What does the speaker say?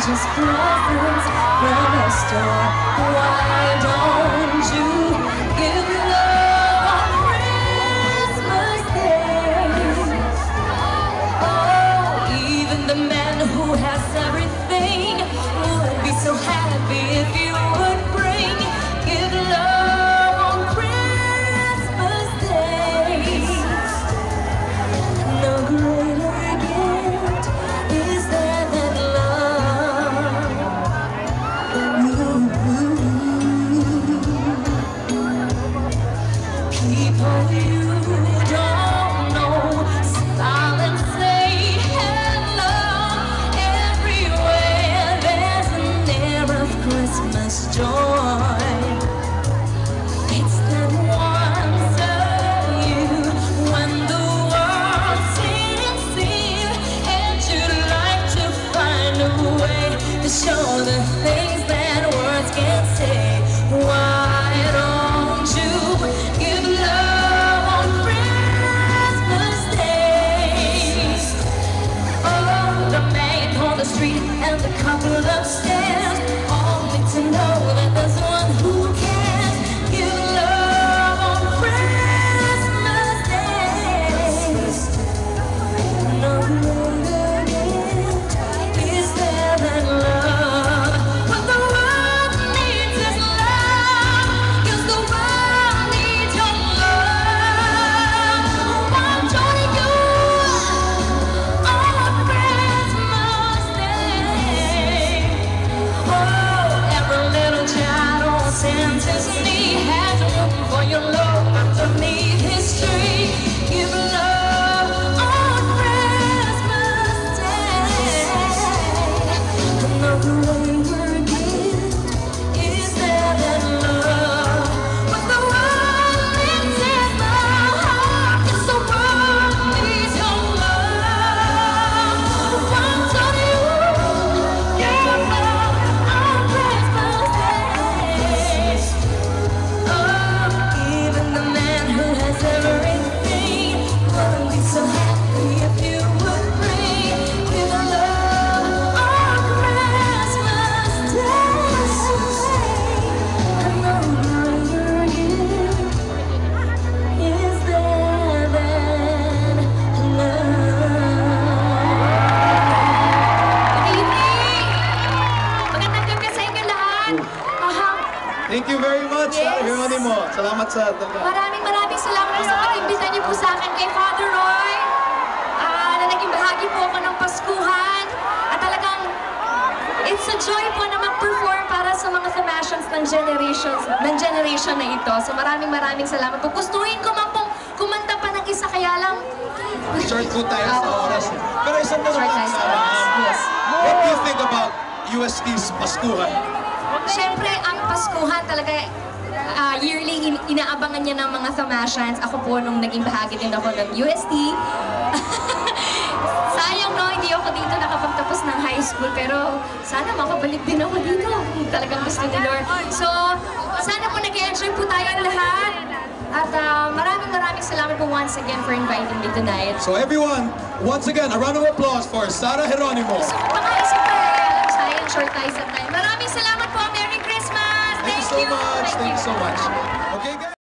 just presents from a store. Why don't you give love on Christmas Day? Oh, even the man who has everything would be so happy if you would bring give love on Christmas Day. No greater gift is there than love. People you don't know smile and say hello. Everywhere there's an air of Christmas joy. It's that once a year when the world seems still, and you'd like to find a way to show the things that words can't say. Why don't you give love on Christmas Day? Oh, the man on the street and the couple upstairs all need to know that there's one who cares. Give love on Christmas Day. No greater gift is there than love. What the world needs is love, 'cause the world needs your love. Why don't you on Christmas Day? Oh, every little child on Santa's knee has room for your love underneath his tree. Give love on Christmas Day. No greater gift is there than love. What the world needs is love, 'cause the world needs your love. Why don't you give love on Christmas Day? Oh, even the man who has everything would be so happy if you would bring give love on Christmas Day. No greater gift is there than love. Good evening! Magandang gabi sa inyo lahat. Thank you very much, Yes. Geronimo. Salamat sa taga. Maraming salamat po sa pag-imbita niyo po sa akin kay Father Roy. Na naging bahagi po ako ng Paskuhan. At talagang, it's a joy po na mag-perform para sa mga Themasians ng generation na ito. So maraming salamat po. Gustuhin ko man pong kumanta pa ng isa, kaya lang... Short po tayo sa oras. Pero isang tanong Short lang tayo sa sana. oras. Yes. What do you think about UST's Paskuhan? Siyempre, ang Paskuhan talaga yearly inaabangan niya ng mga Themasians. Ako po nung naging bahagi din ako ng UST. Sayang no, hindi ako dito nakapagtapos ng high school, pero sana makabalik din ako dito. Talagang gusto ni Lord. So, sana po nag-enjoy po tayong lahat. At maraming salamat po once again for inviting me tonight. So everyone, once again, a round of applause for Sarah Geronimo. So, mga isa pa sayang short tayo sa time. Maraming salamat po. Merry Christmas! Thank you so much. Thank you so much. Okay, guys.